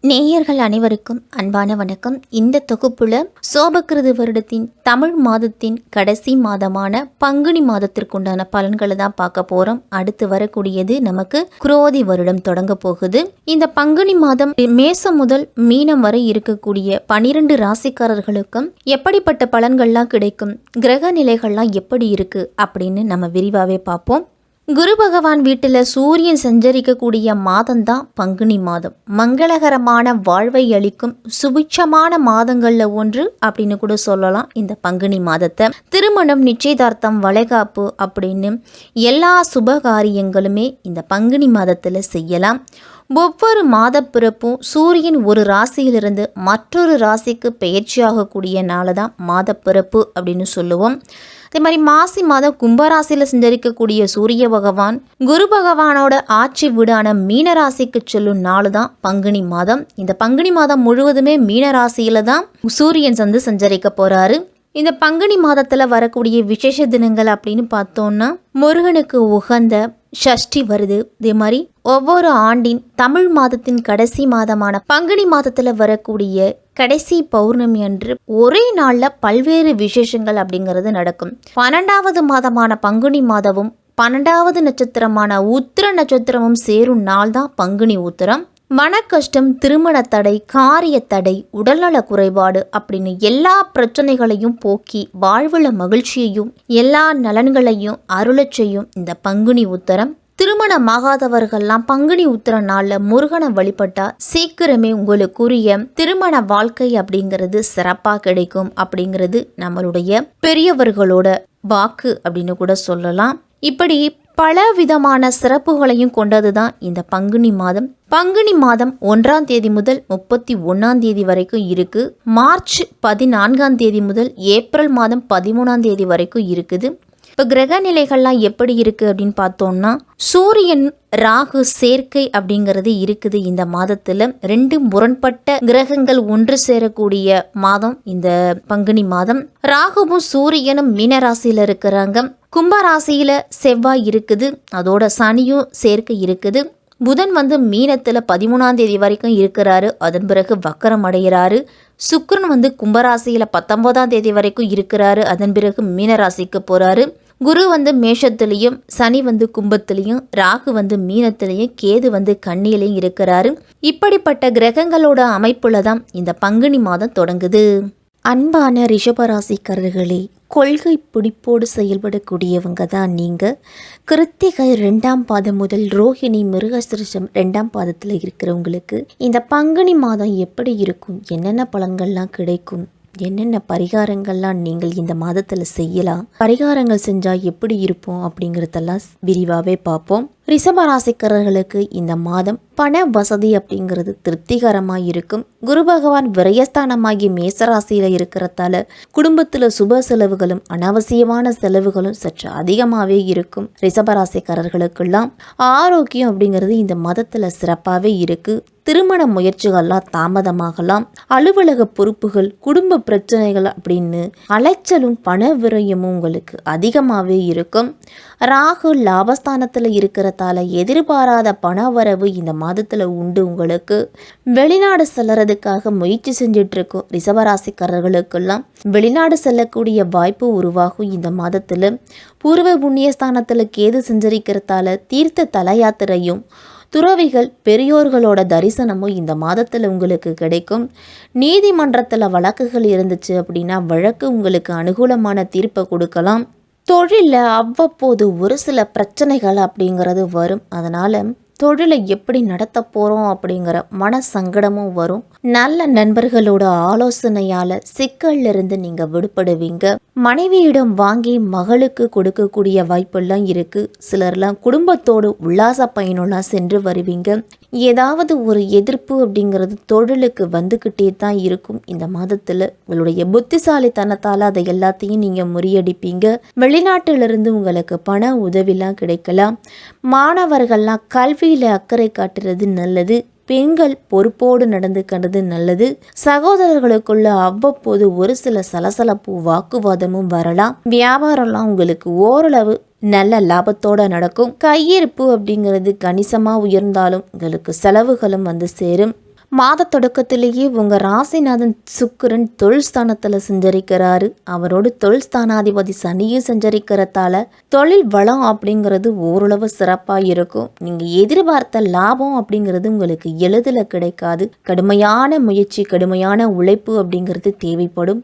நேயர்கள் அனைவருக்கும் அன்பான வணக்கம். இந்த தொகுப்புல சோபகிருது வருடத்தின் தமிழ் மாதத்தின் கடைசி மாதமான பங்குனி மாதத்திற்குண்டான பலன்களை தான் பார்க்க போறோம். அடுத்து வரக்கூடியது நமக்கு குரோதி வருடம் தொடங்க போகுது. இந்த பங்குனி மாதம் மேசம் முதல் மீனம் வரை இருக்கக்கூடிய 12 ராசிக்காரர்களுக்கும் எப்படிப்பட்ட பலன்கள்லாம் கிடைக்கும், கிரக நிலைகள்லாம் எப்படி இருக்கு அப்படின்னு நம்ம விரிவாவே பார்ப்போம். குரு பகவான் வீட்டில் சூரியன் சஞ்சரிக்கக்கூடிய மாதம்தான் பங்குனி மாதம். மங்களகரமான வாழ்வை அளிக்கும் சுபிட்சமான மாதங்களில் ஒன்று அப்படின்னு கூட சொல்லலாம் இந்த பங்குனி மாதத்தை. திருமணம், நிச்சயதார்த்தம், வளைகாப்பு அப்படின்னு எல்லா சுபகாரியங்களுமே இந்த பங்குனி மாதத்தில் செய்யலாம். ஒவ்வொரு மாத பிறப்பும் சூரியன் ஒரு ராசியிலிருந்து மற்றொரு ராசிக்கு பெயர்ச்சியாகக்கூடிய நாளை தான் மாத பிறப்பு அப்படின்னு சொல்லுவோம். அதே மாதிரி மாசி மாதம் கும்பராசியில் சஞ்சரிக்கக்கூடிய சூரிய பகவான் குரு பகவானோட ஆட்சி வீடான மீனராசிக்கு செல்லும் நாள் தான் பங்குனி மாதம். இந்த பங்குனி மாதம் முழுவதுமே மீனராசியில தான் சூரியன் சஞ்சரிக்க போறாரு. இந்த பங்குனி மாதத்தில் வரக்கூடிய விசேஷ தினங்கள் அப்படின்னு பார்த்தோம்னா முருகனுக்கு உகந்த ஷஷ்டி வருது. இதே மாதிரி ஒவ்வொரு ஆண்டின் தமிழ் மாதத்தின் கடைசி மாதமான பங்குனி மாதத்தில் வரக்கூடிய கடைசி பௌர்ணமி அன்று ஒரே நாளில் பல்வேறு விசேஷங்கள் அப்படிங்கிறது நடக்கும். 12வது மாதமான பங்குனி மாதமும் 12வது நட்சத்திரமான உத்திர நட்சத்திரமும் சேரும் நாள் தான் பங்குனி உத்திரம். மனக்கஷ்டம், திருமண தடை, காரிய தடை, உடல்நல குறைபாடு அப்படின்னு எல்லா பிரச்சனைகளையும் போக்கி வாழ்வுல மகிழ்ச்சியையும் எல்லா நலன்களையும் அருளச் செய்யும் இந்த பங்குனி உத்தரம். திருமணமாகாதவர்கள்லாம் பங்குனி உத்திர நாளில் முருகனை வழிபட்டா சீக்கிரமே உங்களுக்குரிய திருமண வாழ்க்கை அப்படிங்கிறது சிறப்பாக கிடைக்கும் அப்படிங்கிறது நம்மளுடைய பெரியவர்களோட வாக்கு அப்படின்னு கூட சொல்லலாம். இப்படி பல விதமான சிறப்புகளையும் கொண்டது தான் இந்த பங்குனி மாதம். பங்குனி மாதம் 1ஆம் தேதி முதல் 31ஆம் தேதி வரைக்கும் இருக்கு. மார்ச் 14ஆம் தேதி முதல் ஏப்ரல் மாதம் 13ஆம் தேதி வரைக்கும் இருக்குது. இப்போ கிரக நிலைகள்லாம் எப்படி இருக்குது அப்படின்னு பார்த்தோம்னா சூரியன் ராகு சேர்க்கை அப்படிங்கிறது இருக்குது. இந்த மாதத்தில் 2 முரண்பட்ட கிரகங்கள் ஒன்று சேரக்கூடிய மாதம் இந்த பங்குனி மாதம். ராகுவும் சூரியனும் மீனராசியில் இருக்கிறாங்க. கும்பராசியில செவ்வாய் இருக்குது, அதோட சனியும் சேர்க்கை இருக்குது. புதன் மீனத்தில் 13ஆம் தேதி வரைக்கும் இருக்கிறாரு, அதன் பிறகு வக்கரம் அடைகிறாரு. சுக்கிரன் கும்பராசியில் 19ஆம் தேதி வரைக்கும் இருக்கிறாரு, அதன் பிறகு மீனராசிக்கு போறாரு. குரு மேஷத்துலேயும், சனி கும்பத்துலேயும், ராகு மீனத்துலேயும், கேது கன்னியிலையும் இருக்கிறாரு. இப்படிப்பட்ட கிரகங்களோட அமைப்புல தான் இந்த பங்குனி மாதம் தொடங்குது. அன்பான ரிஷபராசிக்காரர்களே, கொள்கை பிடிப்போடு செயல்படக்கூடியவங்க தான் நீங்கள். கிருத்திகை 2ஆம் பாதம் முதல் ரோஹிணி, மிருகசிருஷம் 2ஆம் பாதத்தில் இருக்கிறவங்களுக்கு இந்த பங்குனி மாதம் எப்படி இருக்கும், என்னென்ன பலன்கள்லாம் கிடைக்கும், என்னென்ன பரிகாரங்கள்லாம் நீங்கள் இந்த மாதத்தில் செய்யலாம், பரிகாரங்கள் செஞ்சால் எப்படி இருப்போம் அப்படிங்கிறதெல்லாம் விரிவாகவே பார்ப்போம். ரிஷபராசிக்காரர்களுக்கு இந்த மாதம் பண வசதி அப்படிங்கிறது திருப்திகரமாக இருக்கும். குரு பகவான் விரயஸ்தானமாகி மேசராசியில் இருக்கிறதால குடும்பத்தில் சுப செலவுகளும் அனாவசியமான செலவுகளும் சற்று அதிகமாகவே இருக்கும். ரிஷபராசிக்காரர்களுக்கெல்லாம் ஆரோக்கியம் அப்படிங்கிறது இந்த மாதத்தில் சிறப்பாகவே இருக்குது. திருமண முயற்சிகள்லாம் தாமதமாகலாம். அலுவலக பொறுப்புகள், குடும்ப பிரச்சனைகள் அப்படின்னு அலைச்சலும் பண விரயமும் உங்களுக்கு அதிகமாகவே இருக்கும். ராகு லாபஸ்தானத்தில் இருக்கிறதால எதிர்பாராத பண வரவு இந்த மாதத்தில் உண்டு. உங்களுக்கு வெளிநாடு செல்றதுக்காக முயற்சி செஞ்சுட்டு இருக்கும் ரிஷபராசிக்காரர்களுக்கெல்லாம் வெளிநாடு செல்லக்கூடிய வாய்ப்பு உருவாகும். இந்த மாதத்தில் பூர்வ புண்ணியஸ்தானத்தில் கேது சஞ்சரிக்கிறதால தீர்த்த தல யாத்திரையும் துறவிகள் பெரியோர்களோட தரிசனமும் இந்த மாதத்தில் உங்களுக்கு கிடைக்கும். நீதிமன்றத்தில் வழக்குகள் இருந்துச்சு அப்படின்னா வழக்கு உங்களுக்கு அனுகூலமான தீர்ப்பை கொடுக்கலாம். தொழிலில் அவ்வப்போது ஒரு சில பிரச்சனைகள் அப்படிங்கிறது வரும். அதனால் தொழிலை எப்படி நடத்த போகிறோம் அப்படிங்கிற மன சங்கடமும் வரும். நல்ல நண்பர்களோட ஆலோசனையால் சிக்கல்லிருந்து நீங்கள் விடுபடுவீங்க. மனைவியிடம் வாங்கி மகளுக்கு கொடுக்கக்கூடிய வாய்ப்பெல்லாம் இருக்குது. சிலர்லாம் குடும்பத்தோடு உல்லாச பயணம்லாம் சென்று வருவீங்க. ஏதாவது ஒரு எதிர்ப்பு அப்படிங்கிறது தொழிலுக்கு வந்துக்கிட்டே தான் இருக்கும். இந்த மாதத்தில் உங்களுடைய புத்திசாலித்தனத்தால் அதை எல்லாத்தையும் நீங்கள் முறியடிப்பீங்க. வெளிநாட்டிலிருந்து உங்களுக்கு பண உதவிலாம் கிடைக்கலாம். மாணவர்கள்லாம் கல்வியில் அக்கறை காட்டுறது நல்லது. பெண்கள் பொறுப்போடு நடந்துக்கிறது நல்லது. சகோதரர்களுக்குள்ள அவ்வப்போது ஒரு சில சலசலப்பு வாக்குவாதமும் வரலாம். வியாபாரம்லாம் உங்களுக்கு ஓரளவு நல்ல லாபத்தோட நடக்கும். கையிருப்பு அப்படிங்கிறது கணிசமாக உயர்ந்தாலும் உங்களுக்கு செலவுகளும் சேரும். மாத தொடக்கத்திலேயே உங்கள் ராசிநாதன் சுக்கிரன் தொழில் ஸ்தானத்தில் சஞ்சரிக்கிறாரு. அவரோடு தொழில் ஸ்தானாதிபதி சனியும் சஞ்சரிக்கிறதால தொழில் வளம் அப்படிங்கிறது ஓரளவு சிறப்பாக இருக்கும். நீங்கள் எதிர்பார்த்த லாபம் அப்படிங்கிறது உங்களுக்கு எளிதில் கிடைக்காது. கடுமையான முயற்சி, கடுமையான உழைப்பு அப்படிங்கிறது தேவைப்படும்.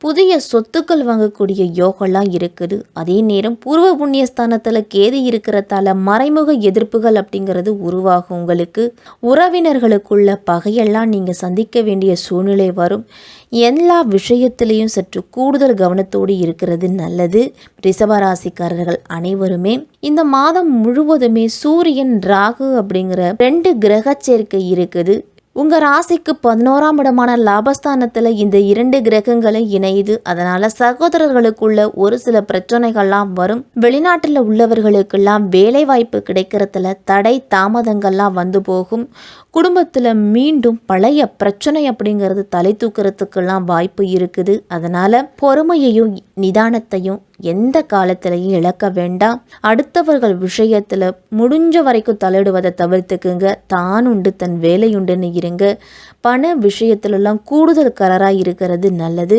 புதிய சொத்துக்கள் வாங்கக்கூடிய யோகம்லாம் இருக்குது. அதே நேரம் பூர்வ புண்ணியஸ்தானத்தில் கேது இருக்கிறதால மறைமுக எதிர்ப்புகள் அப்படிங்கிறது உருவாகும். உங்களுக்கு உறவினர்களுக்குள்ள பகையெல்லாம் நீங்கள் சந்திக்க வேண்டிய சூழ்நிலை வரும். எல்லா விஷயத்திலையும் சற்று கூடுதல் கவனத்தோடு இருக்கிறது நல்லது. ரிஷபராசிக்காரர்கள் அனைவருமே இந்த மாதம் முழுவதுமே சூரியன், ராகு அப்படிங்கிற 2 கிரக சேர்க்கை இருக்குது. உங்கள் ராசிக்கு 11ஆம் இடமான லாபஸ்தானத்தில் இந்த 2 கிரகங்களும் இணையுது. அதனால் சகோதரர்களுக்குள்ள ஒரு சில பிரச்சனைகள்லாம் வரும். வெளிநாட்டில் உள்ளவர்களுக்கெல்லாம் வேலை வாய்ப்பு கிடைக்கிறதுல தடை தாமதங்கள்லாம் வந்து போகும். குடும்பத்தில் மீண்டும் பழைய பிரச்சனை அப்படிங்கிறது தலை தூக்கிறதுக்கெல்லாம் வாய்ப்பு இருக்குது. அதனால் பொறுமையையும் நிதானத்தையும் எந்த காலத்திலையும் இழக்க வேண்டாம். அடுத்தவர்கள் விஷயத்தில் முடிஞ்ச வரைக்கும் தலையிடுவதை தவிர்த்துக்குங்க. தான் உண்டு தன் வேலையுண்டுன்னு இருங்க. பண விஷயத்திலெல்லாம் கூடுதல் கராராக இருக்கிறது நல்லது.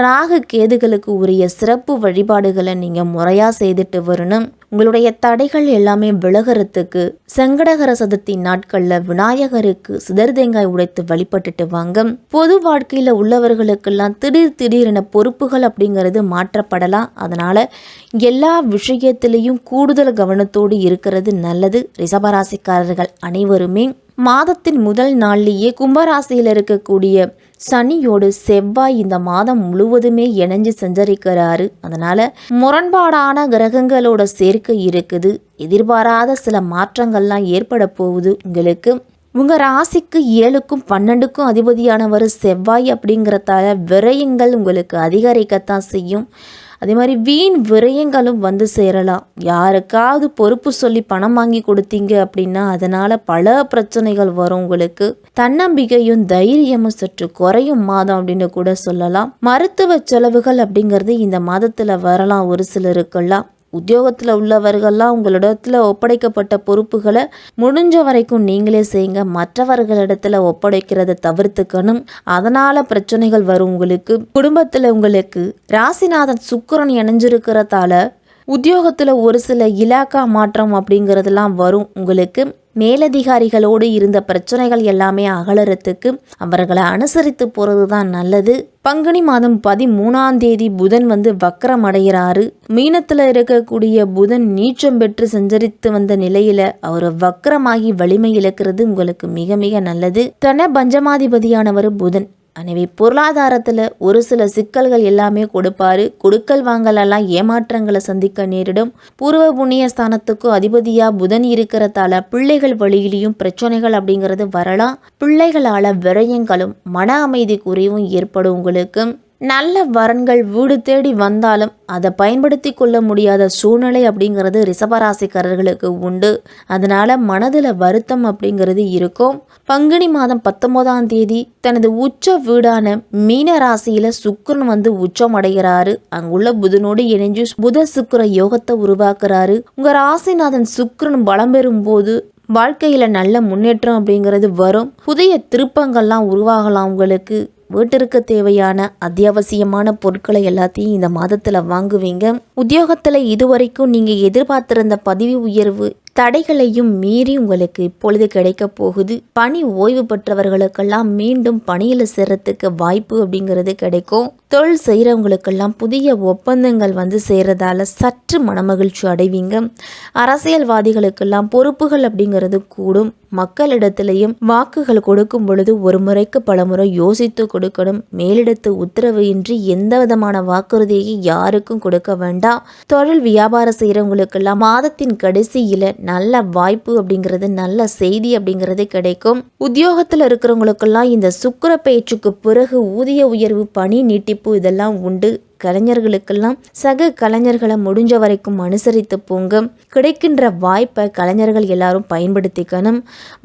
ராகு கேதுகளுக்கு உரிய சிறப்பு வழிபாடுகளை நீங்கள் முறையாக செய்துட்டு வரணும். உங்களுடைய தடைகள் எல்லாமே விலகிறதுக்கு சங்கடகர சதுர்த்தி நாட்களில் விநாயகருக்கு சிதர் தேங்காய் உடைத்து வழிபட்டுட்டு வாங்க. பொது வாழ்க்கையில் உள்ளவர்களுக்கெல்லாம் திடீரென பொறுப்புகள் அப்படிங்கிறது மாற்றப்படலாம். அதனால் எல்லா விஷயத்திலையும் கூடுதல் கவனத்தோடு இருக்கிறது நல்லது. ரிஷபராசிக்காரர்கள் அனைவருமே மாதத்தின் முதல் நாள்லேயே கும்பராசியில் இருக்கக்கூடிய சனியோடு செவ்வாய் இந்த மாதம் முழுவதுமே இணைஞ்சு சஞ்சரிக்கிறாரு. அதனால முரண்பாடான கிரகங்களோட சேர்க்கை இருக்குது. எதிர்பாராத சில மாற்றங்கள்லாம் ஏற்பட போகுது உங்களுக்கு. உங்கள் ராசிக்கு 7க்கும் 12க்கும் அதிபதியானவர் செவ்வாய் அப்படிங்கிறதால விரயங்கள் உங்களுக்கு அதிகரிக்கத்தான் செய்யும். அதே மாதிரி வீண் விரயங்களும் வந்து சேரலாம். யாருக்காவது பொறுப்பு சொல்லி பணம் வாங்கி கொடுத்தீங்க அப்படின்னா அதனால் பல பிரச்சனைகள் வரும் உங்களுக்கு. தன்னம்பிக்கையும் தைரியமும் சற்று குறையும் மாதம் அப்படின்னு கூட சொல்லலாம். மருத்துவ செலவுகள் அப்படிங்கிறது இந்த மாதத்தில் வரலாம் ஒரு சிலருக்கெல்லாம். உத்தியோகத்தில் உள்ளவர்கள்லாம் உங்களிடத்துல ஒப்படைக்கப்பட்ட பொறுப்புகளை முடிஞ்ச வரைக்கும் நீங்களே செய்யுங்க. மற்றவர்களிடத்துல ஒப்படைக்கிறத தவிர்த்துக்கணும். அதனால் பிரச்சனைகள் வரும் உங்களுக்கு. குடும்பத்தில் உங்களுக்கு ராசிநாதன் சுக்கிரன் இணைஞ்சிருக்கிறதால உத்தியோகத்தில் ஒரு சில இலாக்கா மாற்றம் அப்படிங்கிறதுலாம் வரும் உங்களுக்கு. மேலதிகாரிகளோடு இருந்த பிரச்சனைகள் எல்லாமே அகலறத்துக்கு அவர்களை அனுசரித்து போகிறது தான் நல்லது. பங்குனி மாதம் 13ஆம் தேதி புதன் வந்து வக்ரம் அடைகிறாரு. மீனத்தில் இருக்கக்கூடிய புதன் நீச்சம் பெற்று சஞ்சரித்து வந்த நிலையில அவர் வக்ரமாகி வலிமை இழக்கிறது உங்களுக்கு மிக மிக நல்லது. தன பஞ்சமாதிபதியானவர் புதன். எனவே பொருளாதாரத்தில் ஒரு சில சிக்கல்கள் எல்லாமே கொடுப்பாரு. கொடுக்கல் வாங்கலெல்லாம் ஏமாற்றங்களை சந்திக்க நேரிடும். பூர்வ புண்ணிய ஸ்தானத்துக்கும் அதிபதியாக புதன் இருக்கிறதால பிள்ளைகள் வழியிலையும் பிரச்சனைகள் அப்படிங்கிறது வரலாம். பிள்ளைகளால் விரயங்களும் மன அமைதி குறைவும் ஏற்படும் உங்களுக்கு. நல்ல வரன்கள் வீடு தேடி வந்தாலும் அதை பயன்படுத்தி கொள்ள முடியாத சூழ்நிலை அப்படிங்கிறது ரிஷபராசிக்காரர்களுக்கு உண்டு. அதனால் மனதில் வருத்தம் அப்படிங்கிறது இருக்கும். பங்குனி மாதம் 19ஆம் தேதி தனது உச்ச வீடான மீன ராசியில் சுக்கிரன் வந்து உச்சம் அடைகிறாரு. அங்குள்ள புதனோடு இணைஞ்சு புத சுக்கிர யோகத்தை உருவாக்குறாரு. உங்கள் ராசிநாதன் சுக்கிரன் பலம் பெறும் போது வாழ்க்கையில் நல்ல முன்னேற்றம் அப்படிங்கிறது வரும். புதிய திருப்பங்கள்லாம் உருவாகலாம் உங்களுக்கு. வீட்டிற்கு தேவையான அத்தியாவசியமான பொருட்களை எல்லாத்தையும் இந்த மாதத்தில் வாங்குவீங்க. உத்தியோகத்தில் இதுவரைக்கும் நீங்கள் எதிர்பார்த்திருந்த பதவி உயர்வு தடைகளையும் மீறி உங்களுக்கு இப்பொழுது கிடைக்க போகுது. பணி ஓய்வு பெற்றவர்களுக்கெல்லாம் மீண்டும் பணியில் சேர்றதுக்கு வாய்ப்பு அப்படிங்கிறது கிடைக்கும். தொழில் செய்கிறவங்களுக்கெல்லாம் புதிய ஒப்பந்தங்கள் வந்து சேர்றதால சற்று மனமகிழ்ச்சி அடைவீங்க. அரசியல்வாதிகளுக்கெல்லாம் பொறுப்புகள் அப்படிங்கிறது கூடும். மக்களிடத்திலையும் வாக்குகள் கொடுக்கும் பொழுது ஒரு முறைக்கு பல முறை யோசித்து கொடுக்கணும். மேலிடத்து உத்தரவு இன்றி எந்த விதமான வாக்குறுதியை யாருக்கும் கொடுக்க வேண்டாம். தொழில் வியாபாரம் செய்கிறவங்களுக்கெல்லாம் மாதத்தின் கடைசியில் நல்ல வாய்ப்பு அப்படிங்கிறது, நல்ல செய்தி அப்படிங்கிறது கிடைக்கும். உத்தியோகத்தில் இருக்கிறவங்களுக்கெல்லாம் இந்த சுக்கிர பயிற்சிக்கு பிறகு ஊதிய உயர்வு, பணி நீட்டிப்பு இதெல்லாம் உண்டு. கலைஞர்களுக்கெல்லாம் சக கலைஞர்களை முடிஞ்ச வரைக்கும் அனுசரித்து போங்க. கிடைக்கின்ற வாய்ப்பை கலைஞர்கள் எல்லாரும் பயன்படுத்திக்கணும்.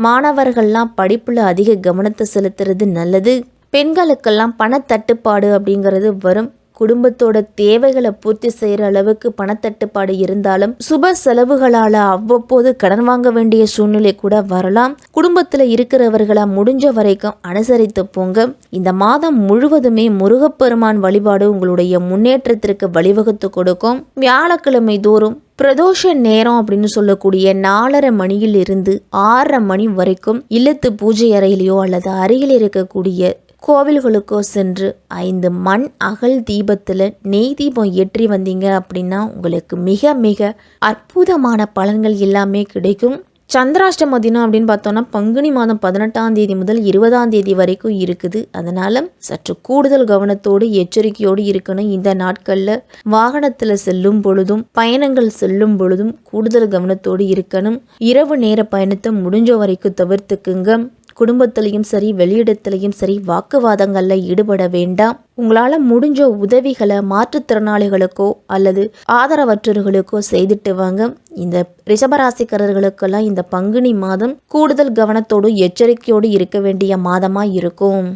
மாணவர்கள்லாம் படிப்புல அதிக கவனத்தை செலுத்துறது நல்லது. பெண்களுக்கெல்லாம் பணத்தட்டுப்பாடு அப்படிங்கிறது வரும். குடும்பத்தோட தேவைகளை பூர்த்தி செய்கிற அளவுக்கு பணத்தட்டுப்பாடு இருந்தாலும் சுப செலவுகளால் அவ்வப்போது கடன் வாங்க வேண்டிய சூழ்நிலை கூட வரலாம். குடும்பத்தில் இருக்கிறவர்களை முடிஞ்ச வரைக்கும் அனுசரித்து போங்க. இந்த மாதம் முழுவதுமே முருகப்பெருமான் வழிபாடு உங்களுடைய முன்னேற்றத்திற்கு வழிவகுத்து கொடுக்கும். வியாழக்கிழமை தோறும் பிரதோஷ நேரம் அப்படின்னு சொல்லக்கூடிய 4:30 மணியில் இருந்து 6:30 மணி வரைக்கும் இல்லத்து பூஜை அறையிலையோ அல்லது அருகில் இருக்கக்கூடிய கோவில்களுக்கோ சென்று 5 மண் அகல் தீபத்தில் நெய் தீபம் ஏற்றி வந்தீங்க அப்படின்னா உங்களுக்கு மிக மிக அற்புதமான பலன்கள் எல்லாமே கிடைக்கும். சந்திராஷ்டம தினம் அப்படின்னு பார்த்தோன்னா பங்குனி மாதம் 18ஆம் தேதி முதல் 20ஆம் தேதி வரைக்கும் இருக்குது. அதனால் சற்று கூடுதல் கவனத்தோடு எச்சரிக்கையோடு இருக்கணும். இந்த நாட்களில் வாகனத்தில் செல்லும் பொழுதும் பயணங்கள் செல்லும் பொழுதும் கூடுதல் கவனத்தோடு இருக்கணும். இரவு நேர பயணத்தை முடிஞ்ச வரைக்கும் தவிர்த்துக்குங்க. குடும்பத்திலையும் சரி வெளியிடத்திலையும் சரி வாக்குவாதங்களில் ஈடுபட வேண்டாம். உங்களால் முடிஞ்ச உதவிகளை மாற்றுத்திறனாளிகளுக்கோ அல்லது ஆதரவற்றவர்களுக்கோ செய்துட்டு வாங்க. இந்த ரிஷபராசிக்காரர்களுக்கெல்லாம் இந்த பங்குனி மாதம் கூடுதல் கவனத்தோடு எச்சரிக்கையோடு இருக்க வேண்டிய மாதமாக இருக்கும்.